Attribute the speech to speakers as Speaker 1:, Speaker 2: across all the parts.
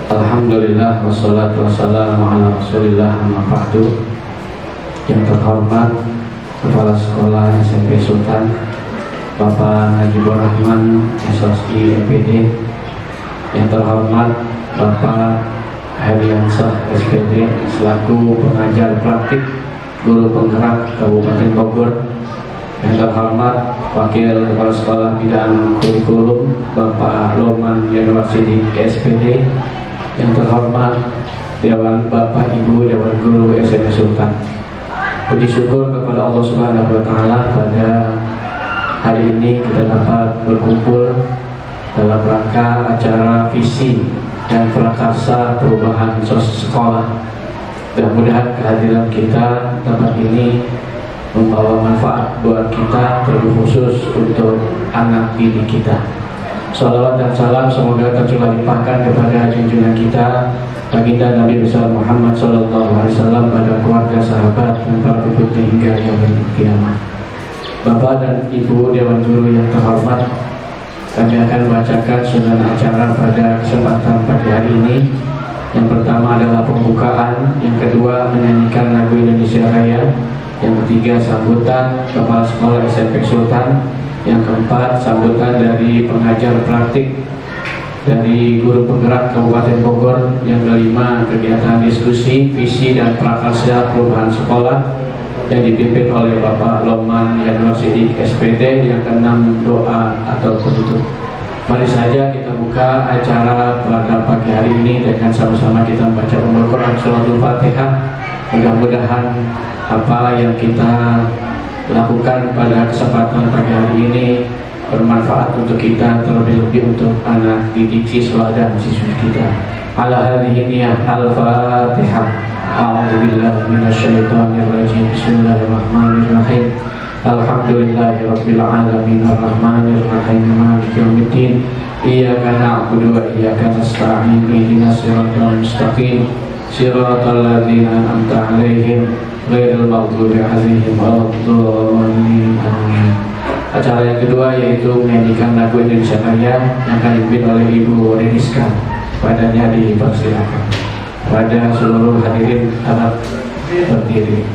Speaker 1: Alhamdulillah wassalatu wassalamu ala rasulillah amma ba'du. Yang terhormat Kepala Sekolah SMP Sultan Bapak Najibur Rahman SOSI MPD, yang terhormat Bapak Hadiansah SPD selaku pengajar praktik guru penggerak Kabupaten Bogor, yang terhormat Wakil Kepala Sekolah Bidang Kurikulum Bapak Loman University SPD, yang terhormat Dewan Bapak Ibu Dewan Guru SMP Sultan. Puji syukur kepada Allah Subhanahu wa Ta'ala, pada hari ini kita dapat berkumpul dalam rangka acara visi dan prakarsa perubahan sekolah. Mudah-mudahan kehadiran kita tempat ini membawa manfaat buat kita, terlebih khusus untuk anak didik kita. Salawat dan salam semoga tercurah limpahkan kepada junjungan kita baginda Nabi besar Muhammad SAW, pada keluarga, sahabat, dan para pengikutnya hingga yaumil kiamat. Bapak dan Ibu Dewan Guru yang terhormat, kami akan membacakan susunan acara pada kesempatan pagi hari ini. Yang pertama adalah pembukaan, yang kedua menyanyikan lagu Indonesia Raya, yang ketiga sambutan Kepala Sekolah SMP Sultan, yang keempat sambutan dari pengajar praktik dari guru penggerak Kabupaten Bogor, yang kelima kegiatan diskusi visi dan prakarsa perubahan sekolah yang dipimpin oleh Bapak Loman University SPD, yang keenam doa atau penutup. Mari saja kita buka acara pada pagi hari ini dengan sama-sama kita membaca Ummul Quran Suratul Fatihah. Mudah-mudahan apa yang kita lakukan pada kesempatan pagi hari ini bermanfaat untuk kita, terlebih-lebih untuk anak didik siswa dan siswi kita. Ala hadhihi niyah al-Fatihah. A'udzubillahi minasyaitonir rajim. Bismillahirrahmanirrahim. Alhamdulillahirabbil alamin arrahmanir rahim maliki yaumiddin. Iyyaka na'budu wa iyyaka nasta'in. Ihdinas siratal mustaqim. Siratal ladzina an'amta 'alaihim ghairil maghdubi 'alaihim waladdallin. Acara yang kedua yaitu menyanyikan lagu Indonesia Raya yang akan dipimpin oleh Ibu Reniska. Padanya dipersilakan. Pada seluruh hadirin harap berdiri.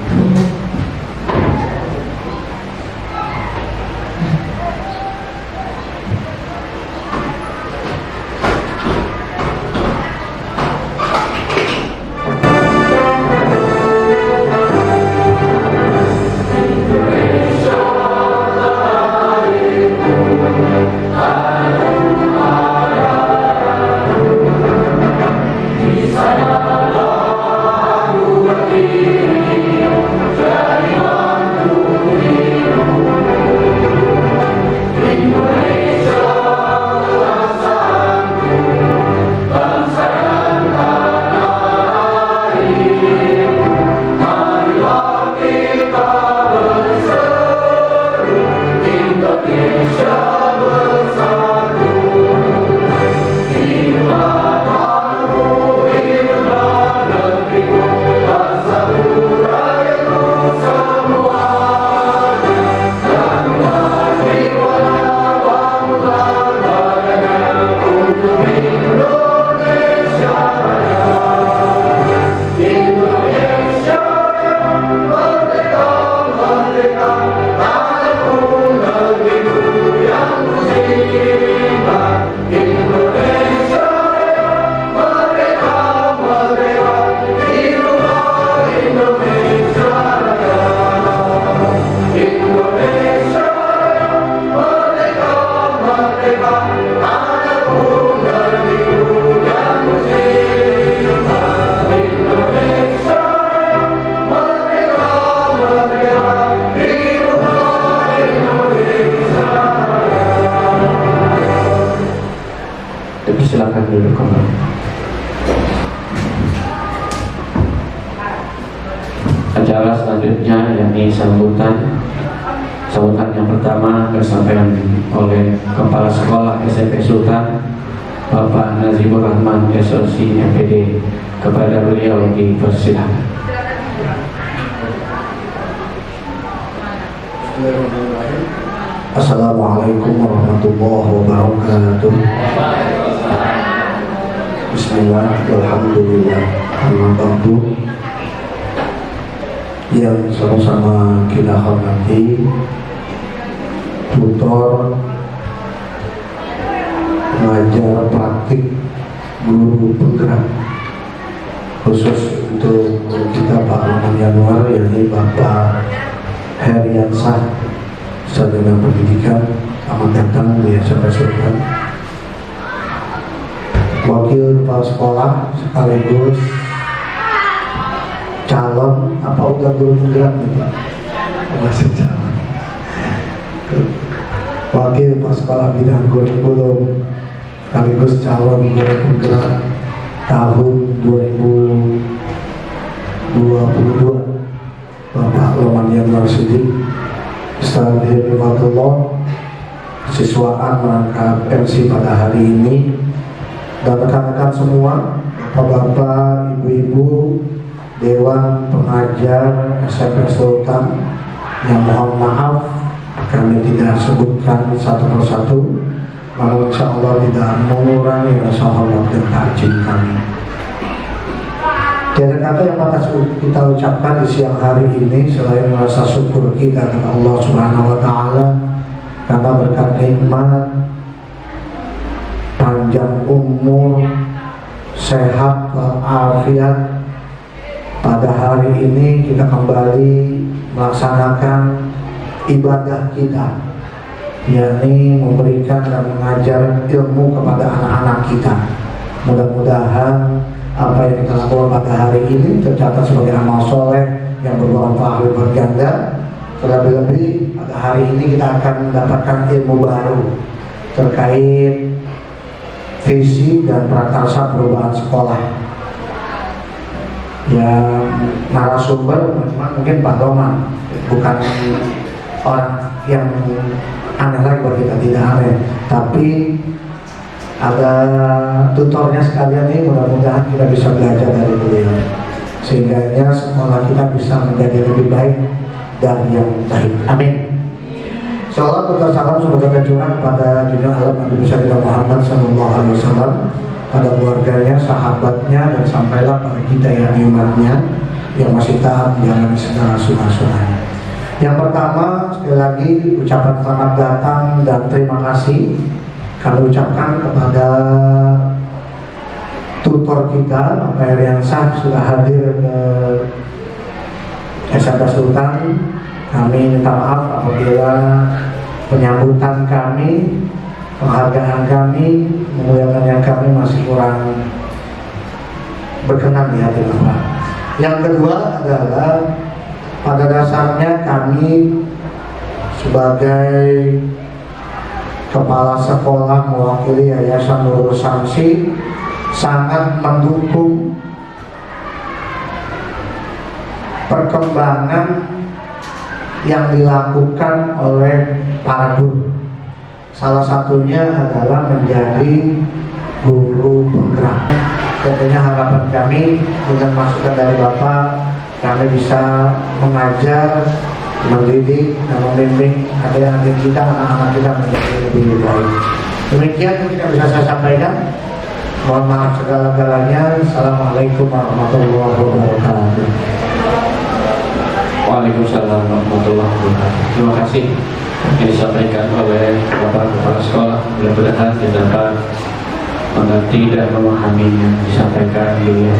Speaker 1: Silakan duduk kembali. Acara selanjutnya yakni sambutan yang pertama disampaikan oleh Kepala Sekolah SMP Sultan Bapak Najibur Rahman SOSI MPD. Kepada beliau dipersilakan.
Speaker 2: Assalamualaikum warahmatullahi wabarakatuh. Bismillah, alhamdulillah, alhamdulillah. Yang sama-sama kita hormati tutor pengajar praktik guru penggerak khusus untuk kita Pak Roman Yanuar, yakni Bapak Heriansyah, sarjana pendidikan, selamat datang di SMP Sultan. Wakil kepala sekolah sekaligus calon, apa udah guru penggerak nih Pak? Masih calon. Wakil kepala sekolah bidang kurikulum sekaligus calon guru penggerak tahun 2022, Bapak Roman Yanuar Siddiq, Ustaz Hibatullah, siswaan merangkap MC pada hari ini, dan rekan-rekan semua, bapak-bapak, ibu-ibu, Dewan Pengajar SMP Sultan, yang mohon maaf kami tidak sebutkan satu persatu, namun insya Allah tidak mengurangi rasa hormat dan ta'zim kami. Tiada kata yang patut kita ucapkan di siang hari ini selain merasa syukur kita kepada Allah Subhanahu wa Ta'ala karena berkat nikmat panjang umur, sehat, walafiat. Pada hari ini kita kembali melaksanakan ibadah kita, yakni memberikan dan mengajar ilmu kepada anak-anak kita. Mudah-mudahan apa yang kita lakukan pada hari ini tercatat sebagai amal soleh yang bermanfaat berganda. Terlebih-lebih pada hari ini kita akan mendapatkan ilmu baru terkait visi dan prakarsa perubahan sekolah. Yang narasumber mungkin Pak Roman, bukan orang yang aneh lagi buat kita, tidak aneh, tapi ada tutornya sekalian nih, mudah-mudahan kita bisa belajar dari beliau sehingga sekolah kita bisa menjadi lebih baik dari yang baik. Amin. Salam serta salam semoga tercurah kepada dunia alam Nabi besar Muhammad Sallallahu Alaihi Wasallam, pada keluarganya, sahabatnya, dan sampailah pada kita yang umatnya yang masih taat menjalani segala sunnah-sunnahnya. Yang pertama, sekali lagi ucapan selamat datang dan terima kasih kami ucapkan kepada tutor kita Bapak Heriansyah sudah hadir ke SMP Sultan. Kami minta maaf apabila penyambutan kami, penghargaan kami, memuliakan kami masih kurang berkenan di hati Bapak. Yang kedua adalah pada dasarnya kami sebagai kepala sekolah mewakili Yayasan Nurul Samsi sangat mendukung perkembangan yang dilakukan oleh para guru. Salah satunya adalah menjadi guru penggerak. Tentunya harapan kami dengan masukan dari Bapak, kami bisa mengajar, mendidik, dan membimbing adik-adik kita, anak-anak kita menjadi lebih baik. Demikian yang bisa saya sampaikan. Mohon maaf segala-galanya. Assalamualaikum warahmatullahi wabarakatuh.
Speaker 1: Waalaikumsalam warahmatullahi wabarakatuh. Terima kasih yang disampaikan oleh Bapak Kepala Sekolah. Mudah-mudahan kita dapat mengerti dan memahami yang disampaikan beliau.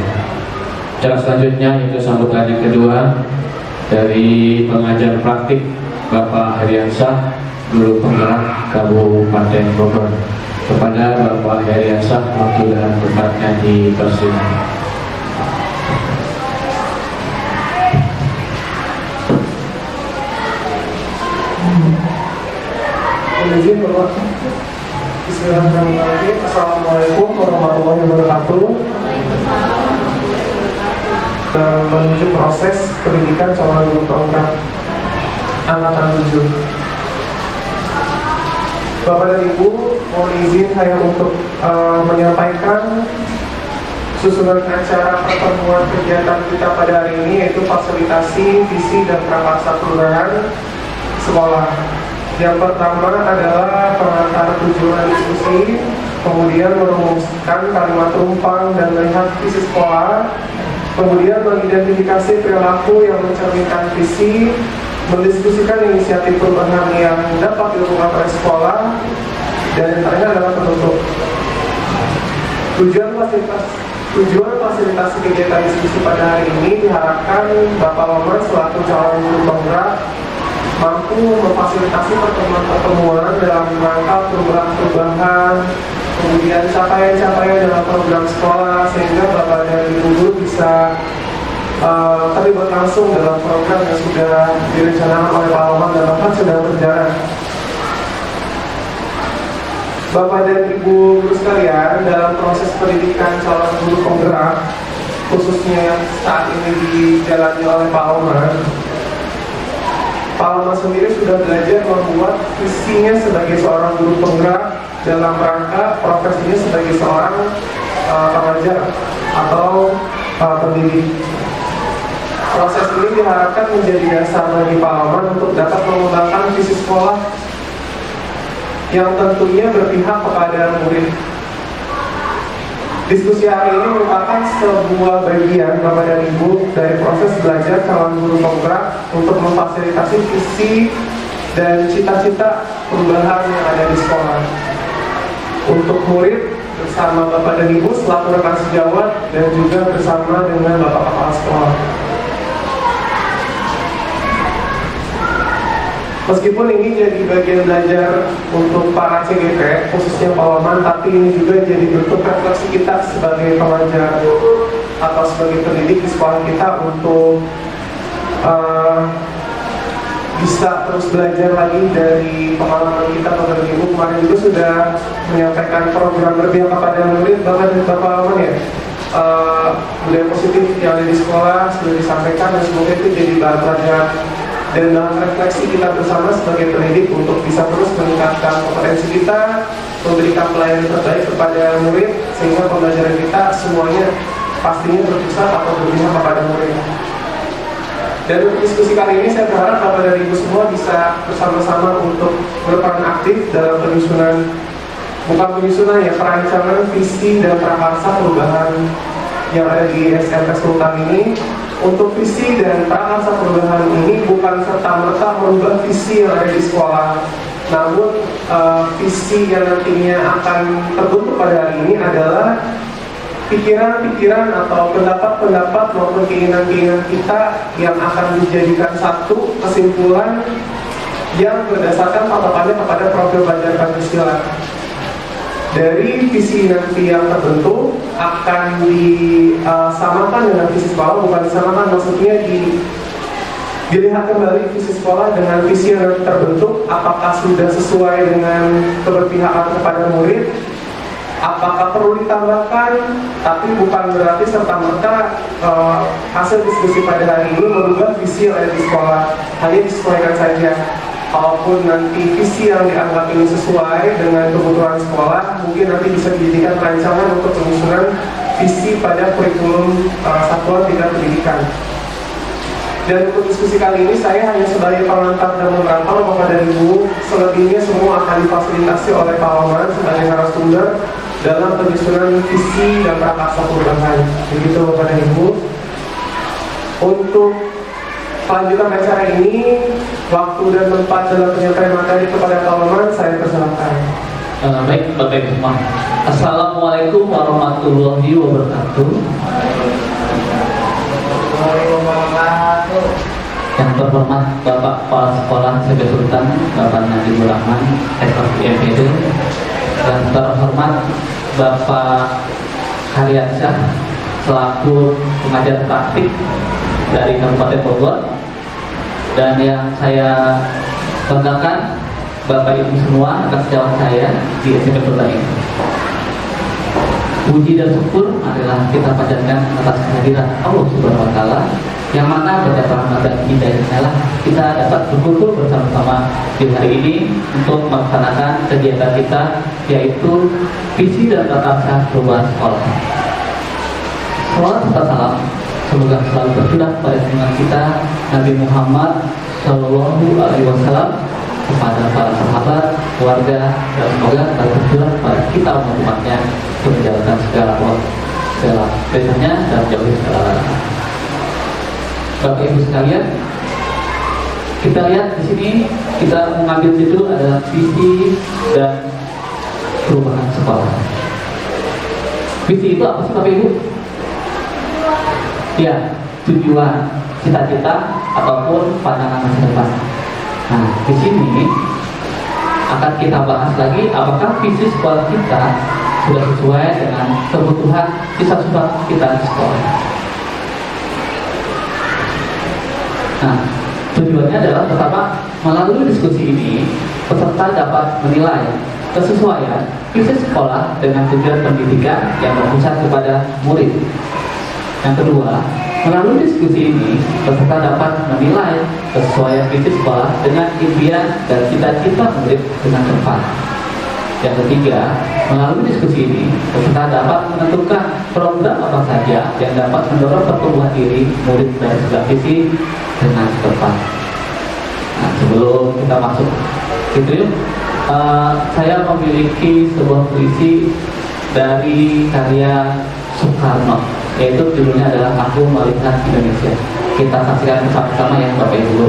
Speaker 1: Cara selanjutnya yaitu sambutan yang kedua dari pengajar praktik Bapak Heriansyah, guru penggerak Kabupaten Bogor. Kepada Bapak Heriansyah, waktu dan tempatnya dipersilakan.
Speaker 3: Bismillahirrahmanirrahim. Assalamualaikum warahmatullahi wabarakatuh. Menuju proses pendidikan calon guru penggerak angkatan 7. Bapak dan Ibu, mohon izin saya untuk menyampaikan susunan acara pertemuan kegiatan kita pada hari ini, yaitu fasilitasi visi dan prakarsa perubahan sekolah. Yang pertama adalah pengantar tujuan diskusi kemudian merumuskan kalimat tumpang dan melihat visi sekolah, kemudian mengidentifikasi perilaku yang mencerminkan visi, mendiskusikan inisiatif perubahan yang dapat dilakukan oleh sekolah, dan yang terakhir adalah penutup. Tujuan fasilitasi kegiatan diskusi pada hari ini diharapkan Bapak Wamen selaku calon guru penggerak mampu memfasilitasi pertemuan-pertemuan dalam rangka program perubahan, kemudian capaian-capaian dalam program sekolah, sehingga Bapak dan Ibu guru bisa terlibat langsung dalam program yang sudah direncanakan oleh Pak Wamen dan bahkan sedang berjalan. Bapak dan Ibu guru sekalian, dalam proses pendidikan calon guru penggerak, khususnya yang saat ini dijalani oleh Pak Wamen, Pak Wamen sendiri sudah belajar membuat visinya sebagai seorang guru penggerak dalam rangka profesinya sebagai seorang pengajar atau pendidik. Proses ini diharapkan menjadi dasar bagi Pak Wamen untuk dapat mengembangkan visi sekolah yang tentunya berpihak kepada murid. Diskusi hari ini merupakan sebuah bagian Bapak dan Ibu dari proses belajar calon guru penggerak untuk memfasilitasi visi dan cita-cita perubahan yang ada di sekolah. Untuk murid bersama Bapak dan Ibu selaku rekan sejawat dan juga bersama dengan Bapak Kepala Sekolah. Meskipun ini jadi bagian belajar untuk para CGP, khususnya Pak Wamen, tapi ini juga jadi bentuk refleksi kita sebagai pengajar atau sebagai pendidik di sekolah kita untuk bisa terus belajar lagi dari pengalaman kita. Bapak Ibu kemarin juga sudah menyampaikan program berpihak kepada murid, bahkan dari Bapak Wamen ya. Budaya positif yang ada di sekolah sudah disampaikan, dan semoga itu jadi bahan pelajaran dan dalam refleksi kita bersama sebagai pendidik untuk bisa terus meningkatkan kompetensi kita, memberikan pelayanan terbaik kepada murid, sehingga pembelajaran kita semuanya pastinya berpusat atau berpihak kepada murid. Dan untuk diskusi kali ini saya berharap Bapak dan Ibu semua bisa bersama-sama untuk berperan aktif dalam penyusunan, bukan penyusunan ya, perancangan visi dan prakarsa perubahan yang ada di SMP Sultan ini. Untuk visi dan prakarsa perubahan ini bukan serta-merta merubah visi yang ada di sekolah, namun visi yang nantinya akan terbentuk pada hari ini adalah pikiran-pikiran atau pendapat-pendapat maupun keinginan-keinginan kita yang akan dijadikan satu kesimpulan yang berdasarkan patokannya kepada profil belajar Pancasila. Dari visi nanti yang terbentuk akan disamakan dengan visi sekolah, bukan disamakan, maksudnya dilihat kembali visi sekolah dengan visi yang terbentuk, apakah sudah sesuai dengan keberpihakan kepada murid, apakah perlu ditambahkan, tapi bukan berarti serta-merta hasil diskusi pada hari ini merubah visi yang ada di sekolah, hanya disesuaikan saja. Kalaupun nanti visi yang dianggap ini sesuai dengan kebutuhan sekolah, mungkin nanti bisa dijadikan rancangan untuk penyusunan visi pada kurikulum satuan tingkat pendidikan. Dan untuk diskusi kali ini saya hanya sebagai pengantar dan merantau Bapak dan Ibu. Selebihnya semua akan difasilitasi oleh Pak Wamen sebagai narasumber dalam penyusunan visi dan prakarsa perubahan. Begitu Bapak dan Ibu. Untuk kelanjutan acara ini, waktu dan tempat dalam penyampaian materi kepada Pak Wamen saya persilakan.
Speaker 4: Baik Bapak Ibu semua. Assalamualaikum warahmatullahi wabarakatuh. Yang terhormat Bapak Kepala Sekolah SMP Sultan Bapak Najibur Rahman, SPMPD, dan terhormat Bapak Haryansyah selaku pengajar praktik dari Kabupaten Bogor, dan yang saya banggakan Bapak Ibu semua atas sejawat saya di SMP Sultan ini. Puji dan syukur adalah kita panjatkan atas kehadiran Allah Subhanahu wa Ta'ala, yang mana pada rahmat dan hidayahnya lah kita dapat berkumpul bersama-sama di hari ini untuk melaksanakan kegiatan kita, yaitu visi dan prakarsa perubahan sekolah. Salawat serta salam semoga selalu tercurah pada junjungan kita Nabi Muhammad Shallallahu Alaihi Wasallam, kepada para sahabat, keluarga, dan semoga bertujuan pada kita umat-umatnya untuk menjalankan segala perintahnya dan jauhi segala larangan. Bapak Ibu sekalian, kita lihat di sini kita mengambil judul adalah visi dan perubahan sekolah. Visi itu apa sih Bapak Ibu? Ya, tujuan, cita-cita ataupun pandangan masa depan. Nah, di sini akan kita bahas lagi apakah visi sekolah kita sudah sesuai dengan kebutuhan siswa-siswa kita di sekolah. Nah, tujuannya adalah pertama, melalui diskusi ini peserta dapat menilai kesesuaian visi sekolah dengan tujuan pendidikan yang berpusat kepada murid. Yang kedua, melalui diskusi ini peserta dapat menilai kesesuaian visi sekolah dengan impian dan cita-cita murid dengan tepat. Yang ketiga, melalui diskusi ini peserta dapat menentukan program apa saja yang dapat mendorong pertumbuhan diri murid dari segala visi dengan tepat. Nah, sebelum kita masuk itu, saya memiliki sebuah puisi dari karya Soekarno, yaitu judulnya adalah Aku Melihat Indonesia. Kita saksikan bersama-sama ya Bapak Ibu.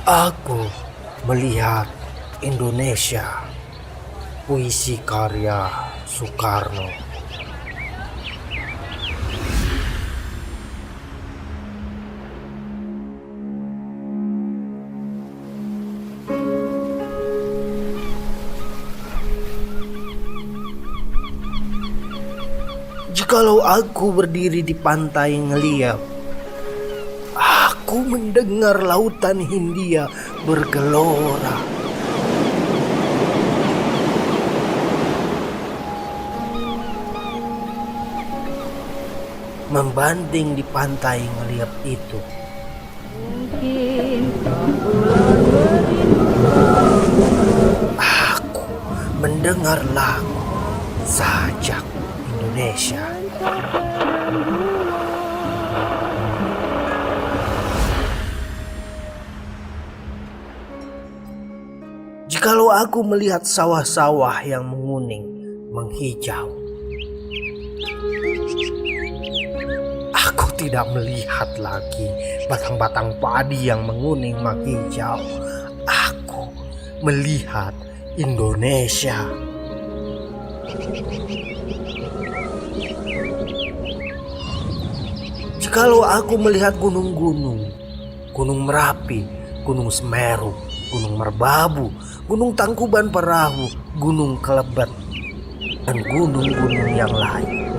Speaker 5: Aku melihat Indonesia. Puisi karya Soekarno. Jikalau aku berdiri di pantai ngeliat, aku mendengar lautan Hindia bergelora. Membanting di pantai ngeliat itu, aku mendengar lagu Sajak Indonesia. Jikalau aku melihat sawah-sawah yang menguning, menghijau, aku tidak melihat lagi batang-batang padi yang menguning menghijau. Aku melihat Indonesia. Jikalau aku melihat gunung-gunung, Gunung Merapi, Gunung Semeru, Gunung Merbabu, Gunung Tangkuban Perahu, Gunung Kelebet, dan gunung-gunung yang lain,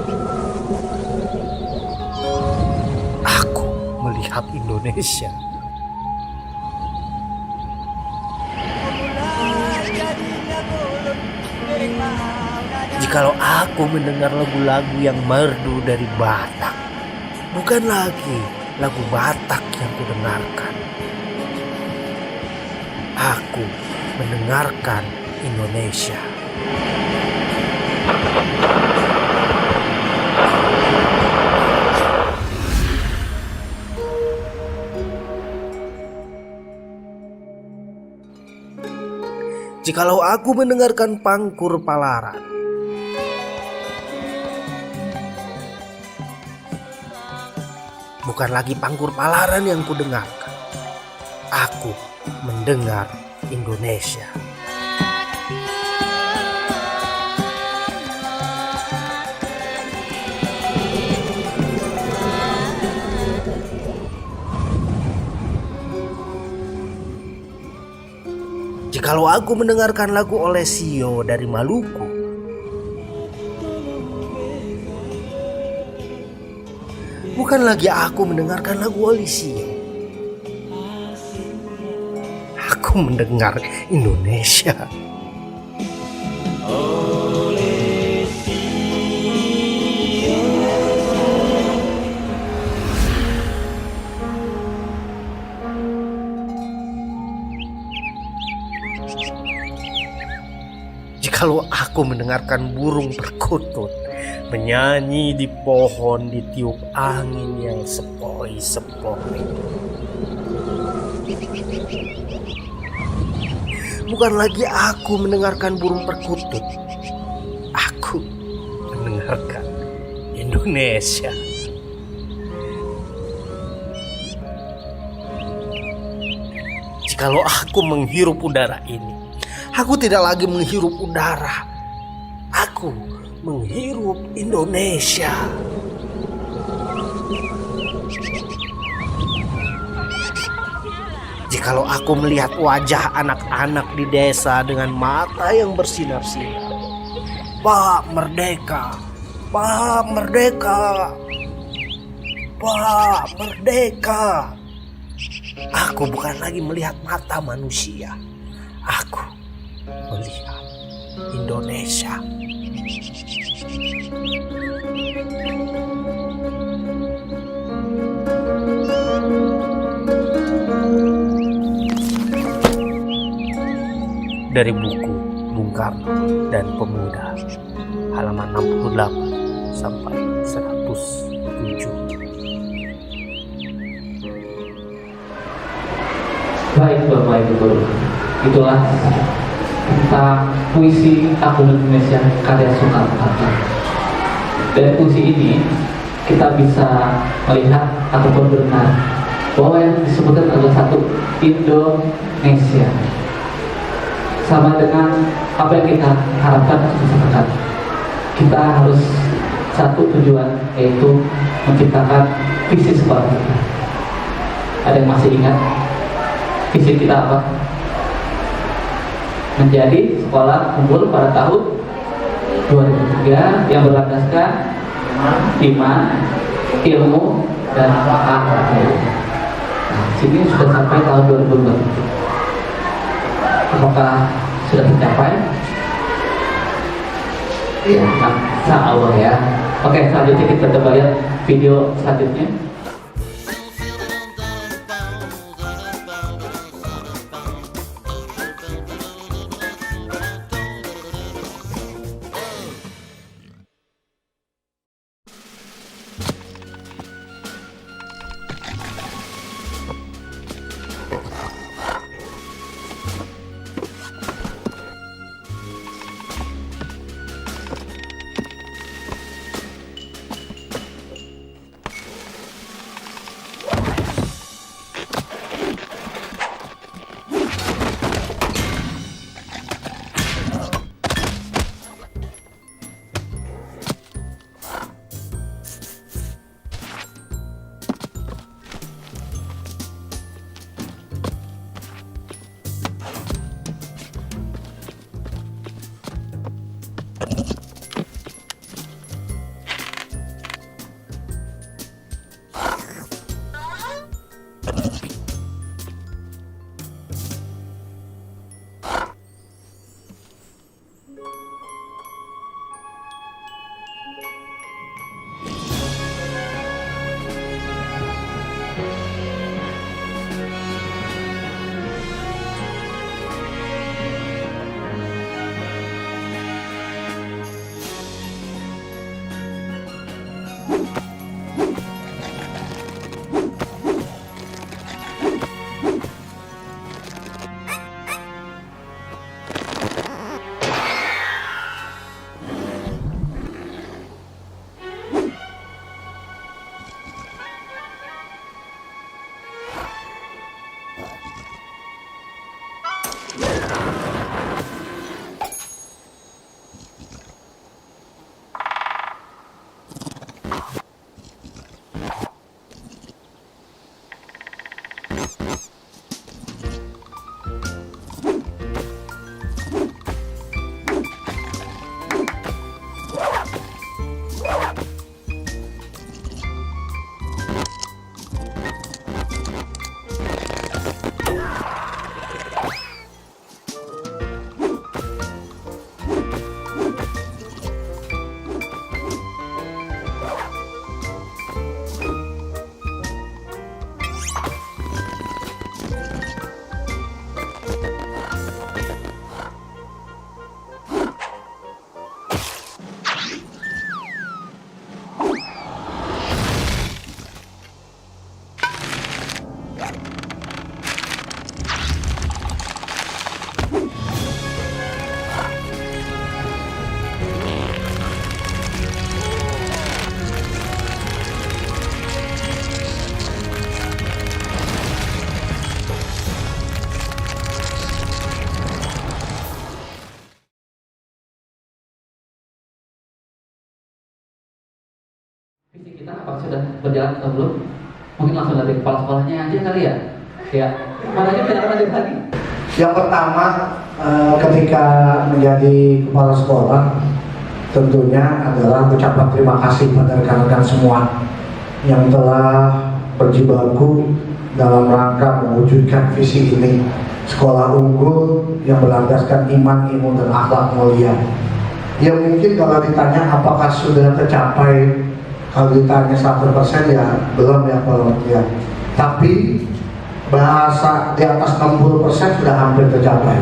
Speaker 5: aku melihat Indonesia. Jikalau aku mendengar lagu-lagu yang merdu dari Batak, bukan lagi lagu Batak yang kudengarkan, aku mendengarkan Indonesia. Jikalau aku mendengarkan Pangkur Palaran, bukan lagi Pangkur Palaran yang kudengarkan, aku mendengar Indonesia. Jikalau aku mendengarkan lagu Olesio dari Maluku, bukan lagi aku mendengarkan lagu Olesio, aku mendengar Indonesia. Jikalau aku mendengarkan burung perkutut, menyanyi di pohon ditiup angin yang sepoi-sepoi. Bukan lagi aku mendengarkan burung perkutut, aku mendengarkan Indonesia. Jikalau aku menghirup udara ini, aku tidak lagi menghirup udara, aku menghirup Indonesia. Jikalau aku melihat wajah anak-anak di desa dengan mata yang bersinar-sinar, Pak Merdeka, Pak Merdeka, Pak Merdeka. Aku bukan lagi melihat mata manusia, aku melihat Indonesia. Dari buku Bung Karno dan Pemuda, halaman 68 sampai 107.
Speaker 4: Baik Bapak Ibu Guru, itulah tentang puisi Aku Indonesia karya Soekarno-Hatta. Dari puisi ini kita bisa melihat ataupun benar bahwa yang disebutkan adalah satu Indonesia, sama dengan apa yang kita harapkan untuk masyarakat. Kita harus satu tujuan, yaitu menciptakan visi sekolah kita. Ada yang masih ingat visi kita apa? Menjadi sekolah unggul pada tahun 2003 yang berlandaskan iman, ilmu, dan akhlak. Nah, sini sudah sampai tahun 2020. Apakah sudah tercapai? Ya, insya Allah ya. Oke, selanjutnya kita coba lihat video selanjutnya. apakah sudah berjalan atau belum? Mungkin langsung dari kepala sekolahnya aja kali ya. Ya, mananya tidak lanjut lagi.
Speaker 2: Yang pertama, ketika menjadi kepala sekolah, tentunya adalah ucapan terima kasih pada rekan-rekan semua yang telah berjibaku dalam rangka mewujudkan visi ini, sekolah unggul yang berlandaskan iman, ilmu, dan akhlak mulia. Ya mungkin kalau ditanya apakah sudah tercapai, kalau ditanya 100% ya belum ya kalau ya. Tapi bahasa di atas 60% sudah hampir tercapai.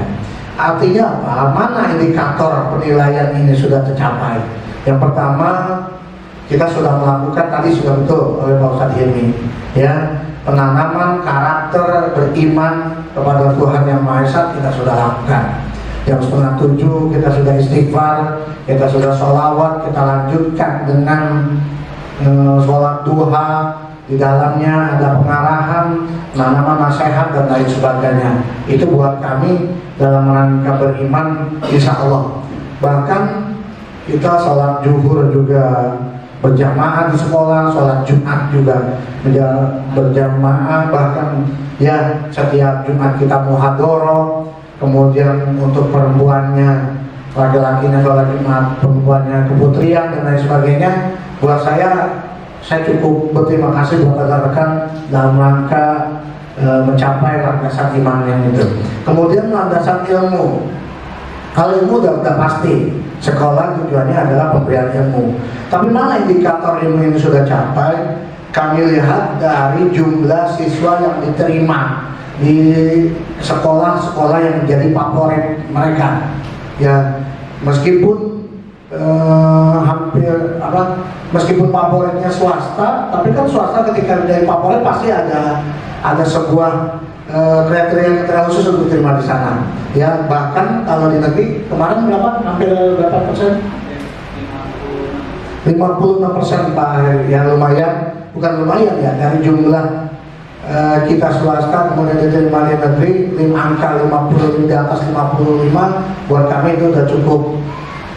Speaker 2: Artinya apa? Mana indikator penilaian ini sudah tercapai? Yang pertama, kita sudah melakukan, tadi sudah betul oleh Pak Ustadz Hilmi, ya, penanaman karakter beriman kepada Tuhan Yang Maha Esa kita sudah lakukan. Jam 6:30 kita sudah istighfar, kita sudah sholawat, kita lanjutkan dengan sholat duha. Di dalamnya ada pengarahan, penanaman nasihat dan lain sebagainya. Itu buat kami dalam rangka beriman, insya Allah. Bahkan kita sholat zuhur juga berjamaah di sekolah, sholat Jumat juga berjamaah, bahkan ya setiap Jumat kita muhadoroh. Kemudian untuk perempuannya, laki-lakinya sholat Jumat, perempuannya keputrian dan lain sebagainya. Buat saya cukup berterima kasih buat rekan-rekan dalam rangka mencapai landasan iman yang itu. Kemudian landasan ilmu. Kalau ilmu udah pasti, sekolah tujuannya adalah pemberian ilmu. Tapi mana indikator ilmu ini sudah capai? Kami lihat dari jumlah siswa yang diterima di sekolah-sekolah yang menjadi favorit mereka. Ya, meskipun meskipun favoritnya swasta, tapi kan swasta ketika menjadi favorit pasti ada sebuah kriteria khusus untuk diterima di sana. Ya, bahkan kalau di negeri kemarin hampir berapa persen? 56% Pak, ya lumayan, bukan lumayan ya, dari jumlah kita swasta kemudian diterima di negeri, angka 50 di atas 55 buat kami itu sudah cukup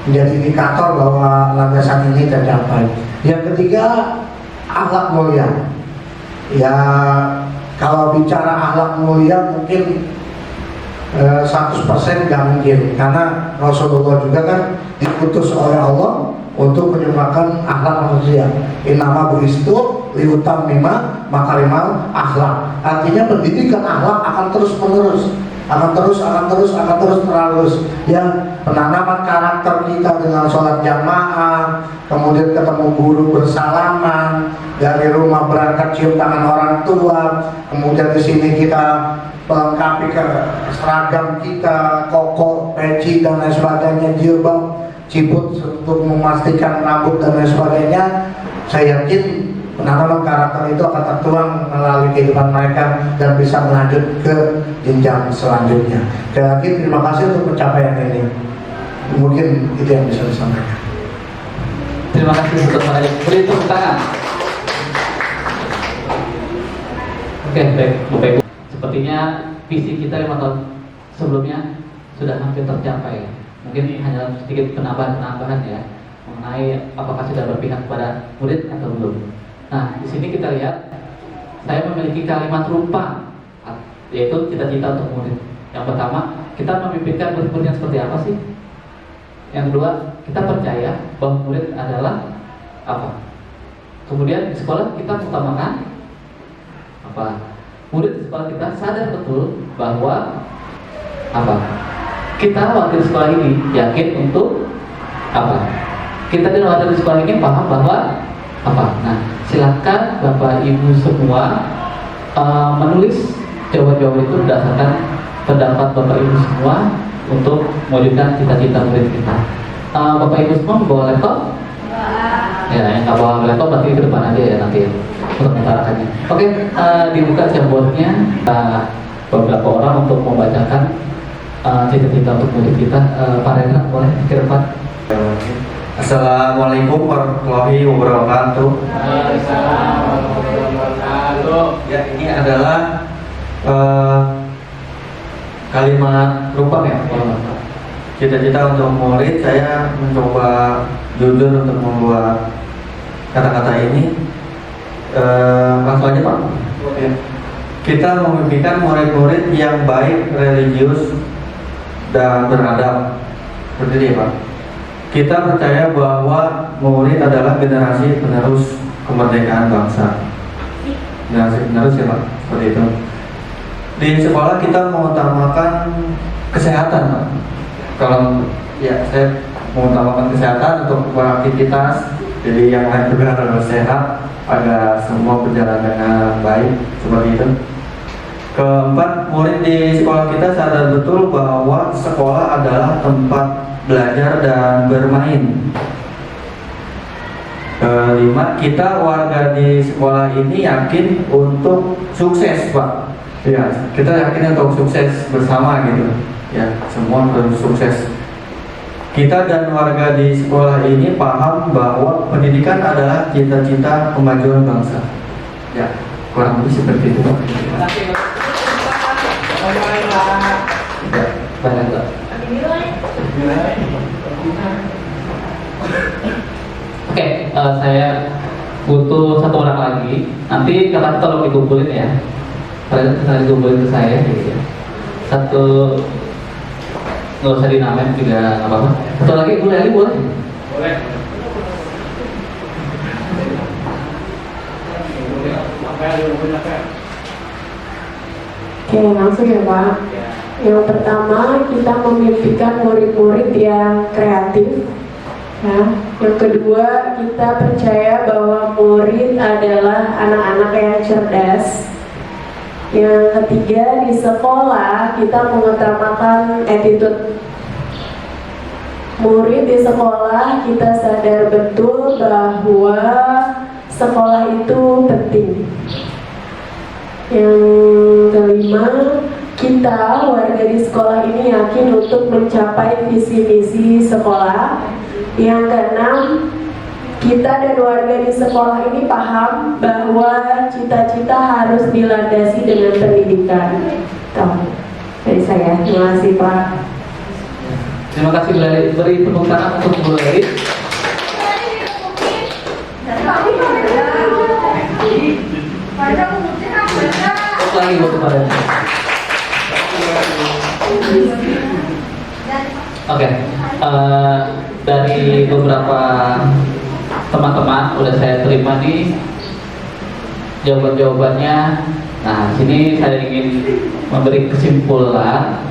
Speaker 2: menjadi indikator bahwa landasan ini tercapai. Yang ketiga, akhlak mulia. Ya, kalau bicara akhlak mulia mungkin 100% gak mungkin, karena Rasulullah juga kan diutus oleh Allah untuk menyempurnakan akhlak manusia. Innama bu'istu liutammima makarimal akhlak. Artinya pendidikan akhlak akan terus menerus, akan terus. Ya, penanaman karakter kita dengan sholat jamaah, kemudian ketemu guru bersalaman, dari rumah berangkat cium tangan orang tua, kemudian di sini kita melengkapi ke seragam kita, koko, peci dan lain sebagainya, jilbab, ciput untuk memastikan rambut dan lain sebagainya. Saya yakin penanaman karakter itu akan tertuang melalui kehidupan mereka dan bisa melanjut ke jenjang selanjutnya. Sekali lagi terima kasih untuk pencapaian ini. Mungkin itu yang bisa disampaikan.
Speaker 4: Terima kasih untuk beri tepuk tangan. Oke, baik Bapak Ibu. Sepertinya visi kita 5 tahun sebelumnya sudah hampir tercapai. Mungkin hanya sedikit penambahan ya mengenai apakah sudah berpihak kepada murid atau belum. Nah, di sini kita lihat saya memiliki kalimat rupa, yaitu cita-cita untuk murid. Yang pertama, kita memimpikan murid-muridnya seperti apa sih? Yang kedua, kita percaya bahwa murid adalah apa? Kemudian di sekolah kita utamakan apa? Murid di sekolah kita sadar betul bahwa apa? Kita waktu di sekolah ini yakin untuk apa? Kita di waktu di sekolah ini paham bahwa apa? Nah, silakan Bapak Ibu semua menulis jawaban-jawaban itu berdasarkan pendapat Bapak Ibu semua untuk mewujudkan cita-cita murid kita. Bapak Ibu semua membawa laptop? Ya, yang nggak bawa laptop berarti ke depan aja ya nanti untuk mengutarakannya. Oke, dibuka jambornya beberapa orang untuk membacakan cita-cita untuk murid kita. Pak Rendra boleh ke depan.
Speaker 6: Assalamualaikum warahmatullahi wabarakatuh. Ya, ini adalah kalimat rupa ya. Cita-cita untuk murid, saya mencoba jujur untuk membuat kata-kata ini. langsung aja Pak. Ya. Kita memimpikan murid-murid yang baik, religius, dan beradab. Seperti ini Pak. Kita percaya bahwa murid adalah generasi penerus kemerdekaan bangsa. Generasi penerus ya Pak, seperti itu. Di sekolah kita mengutamakan kesehatan Pak. Kalau ya saya mengutamakan kesehatan untuk beraktivitas, jadi yang lain juga harus sehat agar semua berjalan dengan baik, seperti itu. Keempat, murid di sekolah kita sadar betul bahwa sekolah adalah tempat belajar dan bermain. Kelima, kita warga di sekolah ini yakin untuk sukses Pak. Ya, kita yakin untuk sukses bersama gitu. Ya, semua harus sukses. Kita dan warga di sekolah ini paham bahwa pendidikan adalah cita-cita kemajuan bangsa. Ya, kurang lebih seperti itu.
Speaker 4: Ya, baik, Pak. Oke, saya butuh satu orang lagi. Nanti kata tolong dikumpulin ya. Kalian dikumpulin ke saya gitu ya. Satu, nggak usah dinamain juga nggak apa-apa. Satu lagi boleh. Boleh.
Speaker 7: Oke, langsung ya Pak. Yang pertama, kita memimpikan murid-murid yang kreatif. Ya. Yang kedua, kita percaya bahwa murid adalah anak-anak yang cerdas. Yang ketiga, di sekolah kita mengutamakan attitude. Murid di sekolah kita sadar betul bahwa sekolah itu penting. Yang kelima, kita warga di sekolah ini yakin untuk mencapai visi misi sekolah. Yang keenam, kita dan warga di sekolah ini paham bahwa cita-cita harus dilandasi dengan pendidikan. Tuh, dari saya. Terima kasih Pak.
Speaker 4: Terima kasih Bu Leli. Beri tepuk tangan untuk Bu Leli. Tepuk lagi buat kepada. Oke, dari beberapa teman-teman udah saya terima nih jawaban-jawabannya. Nah, sini saya ingin memberi kesimpulan.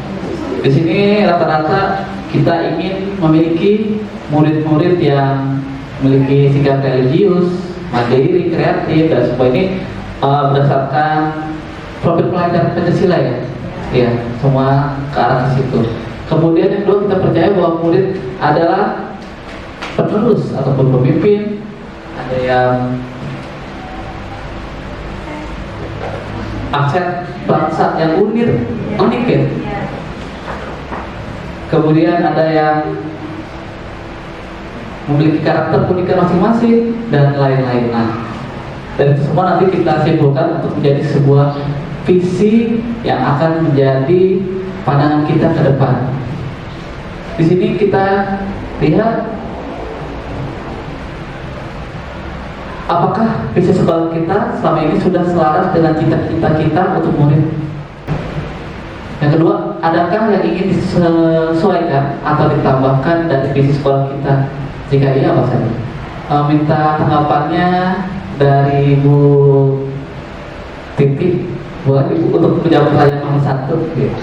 Speaker 4: Di sini rata-rata kita ingin memiliki murid-murid yang memiliki sikap religius, mandiri, kreatif, dan semua ini berdasarkan profil pelajar Pancasila ya. Ya, semua ke arah situ. Kemudian yang kedua, kita percaya bahwa murid adalah penerus ataupun pemimpin. Ada yang aksen bangsa yang unik ya. Kemudian ada yang memiliki karakter keunikan masing-masing dan lain-lain. Nah, dari itu semua nanti kita simpulkan untuk menjadi sebuah visi yang akan menjadi pandangan kita ke depan. Di sini kita lihat apakah visi sekolah kita selama ini sudah selaras dengan cita-cita kita untuk murid. Yang kedua, adakah yang ingin disesuaikan atau ditambahkan dari visi sekolah kita? Jika iya, apa saja? Minta tanggapannya dari Bu Titi. Boleh Ibu untuk menjawab pertanyaan nomor 1 gitu.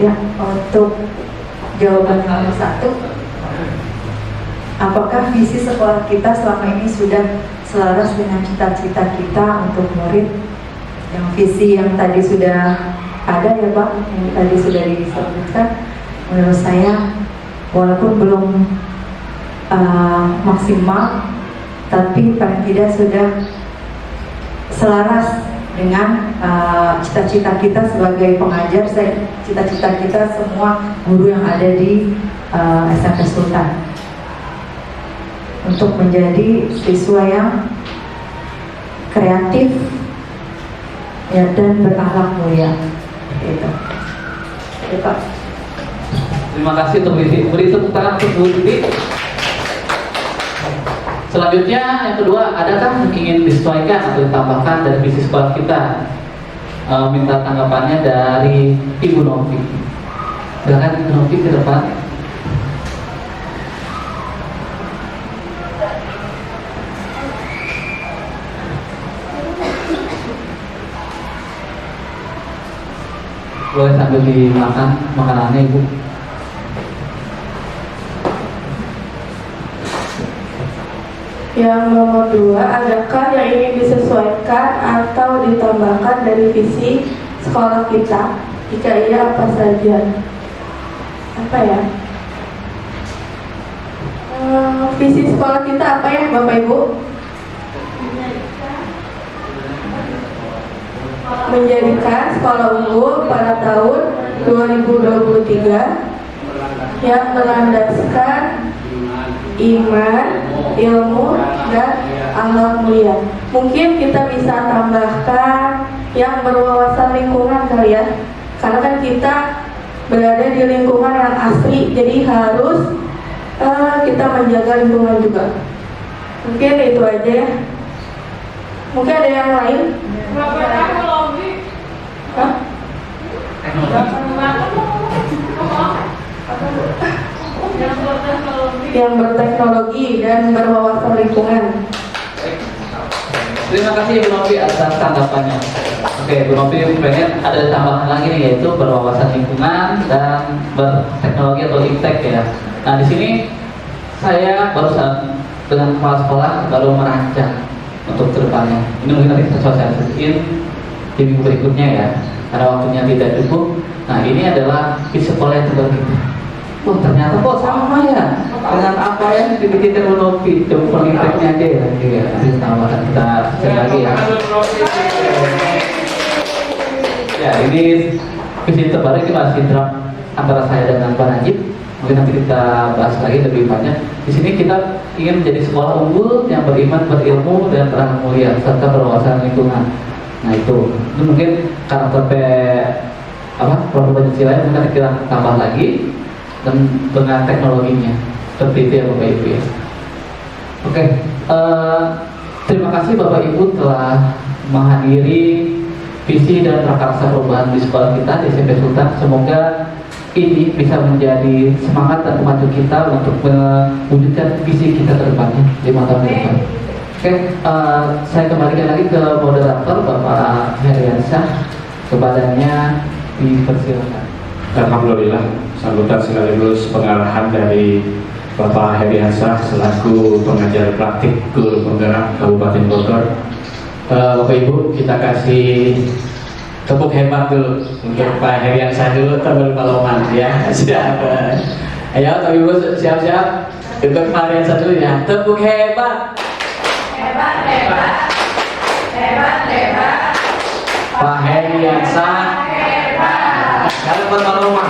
Speaker 7: Ya, untuk jawaban nomor 1, apakah visi sekolah kita selama ini sudah selaras dengan cita-cita kita untuk murid? Yang visi yang tadi sudah ada ya Pak, yang tadi sudah disebutkan, menurut saya walaupun belum maksimal, tapi paling tidak sudah selaras
Speaker 8: dengan cita-cita kita sebagai pengajar, cita-cita kita semua guru yang ada di SMP Sultan untuk menjadi siswa yang kreatif ya, dan berakhlak mulia. Gitu. Ya, Pak.
Speaker 4: Terima kasih untuk beri tepuk tangan untuk Bu Titi. Selanjutnya yang kedua, adakah yang ingin disesuaikan atau ditambahkan dari visi sekolah kita? Minta tanggapannya dari Ibu Novi. Silakan Ibu Novi ke depan. Boleh sambil dimakan makanannya, Ibu.
Speaker 7: Yang nomor 2, adakah yang ingin disesuaikan atau ditambahkan dari visi sekolah kita? Jika iya, apa saja? Apa ya? Visi sekolah kita apa ya, Bapak Ibu? Menjadikan sekolah unggul pada tahun 2023 yang berlandaskan iman, ilmu, dan akhlak mulia. Mungkin kita bisa tambahkan yang berwawasan lingkungan kali ya, karena kan kita berada di lingkungan yang asli, jadi harus kita menjaga lingkungan juga. Mungkin itu aja ya. Mungkin ada yang lain? Hah? Yang berteknologi dan berwawasan lingkungan.
Speaker 4: Terima kasih Ibu Novi atas tanggapannya. Oke, Ibu Novi pengen ada tambahan lagi nih, yaitu berwawasan lingkungan dan berteknologi atau iptek ya. Nah di sini saya barusan dengan kepala sekolah baru merancang untuk kedepannya. Ini mungkin nanti kita sosialisasiin di minggu berikutnya ya, karena waktunya tidak cukup. Nah ini adalah visi sekolah yang terbaru kita. Wah ternyata kok sama ya dengan apa yang dibikin teknologi. Coba ipteknya aja ya, nanti tambahkan kita share lagi ya. Ya ini visi terbaru ini masih draft antara saya dengan Pak Najib. Mungkin nanti kita bahas lagi lebih banyak. Di sini kita ingin menjadi sekolah unggul yang beriman, berilmu, dan berakhlak mulia serta berwawasan lingkungan. Nah itu mungkin karakter produk Pancasila mungkin kita tambah lagi dan dengan teknologinya seperti itu ya Bapak Ibu ya. Oke, terima kasih Bapak Ibu telah menghadiri visi dan prakarsa perubahan di sekolah kita di SMP Sultan. Semoga ini bisa menjadi semangat dan pemacu kita untuk mewujudkan visi kita ke depannya 5 tahun ke depan. Oke, saya kembalikan lagi ke moderator Bapak Heriansyah. Kepadanya dipersilakan.
Speaker 1: Alhamdulillah, sambutan sekaligus pengarahan dari Bapak Heriansyah selaku pengajar praktik guru penggerak Kabupaten Bogor. Bapak Ibu, kita kasih tepuk hebat dulu untuk Pak Heriansyah dulu, teman Paloman ya. Siap. Ayo Bapak Ibu siap-siap untuk Pak Heriansyah dulu ya. Tepuk hebat. Hebat, hebat. Hebat, hebat. Pak Heriansyah hebat. Kalau buat Paloman.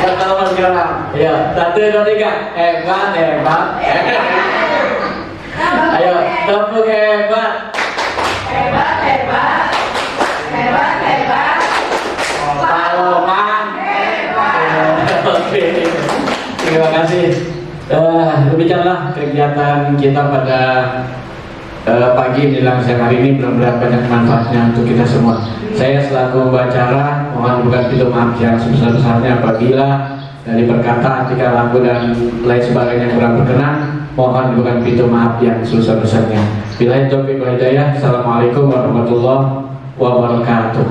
Speaker 1: Buat Paloman sekarang. Ya, 1, 2, 3. Hebat, hebat. Ayo, tepuk hebat. Hebat, hebat. Hebat, hebat. Paloman hebat. Oke, terima kasih. Demikianlah kegiatan kita pada pagi menjelang siang hari ini. Mudah-mudahan banyak manfaatnya untuk kita semua. Saya selaku pembicara mohon bukan pintu maaf yang sebesar-besarnya apabila dari perkataan, tingkah laku dan lain sebagainya kurang berkenan. Mohon bukan pintu maaf yang sebesar-besarnya. Billahi taufiq wal hidayah. Assalamualaikum warahmatullahi wabarakatuh.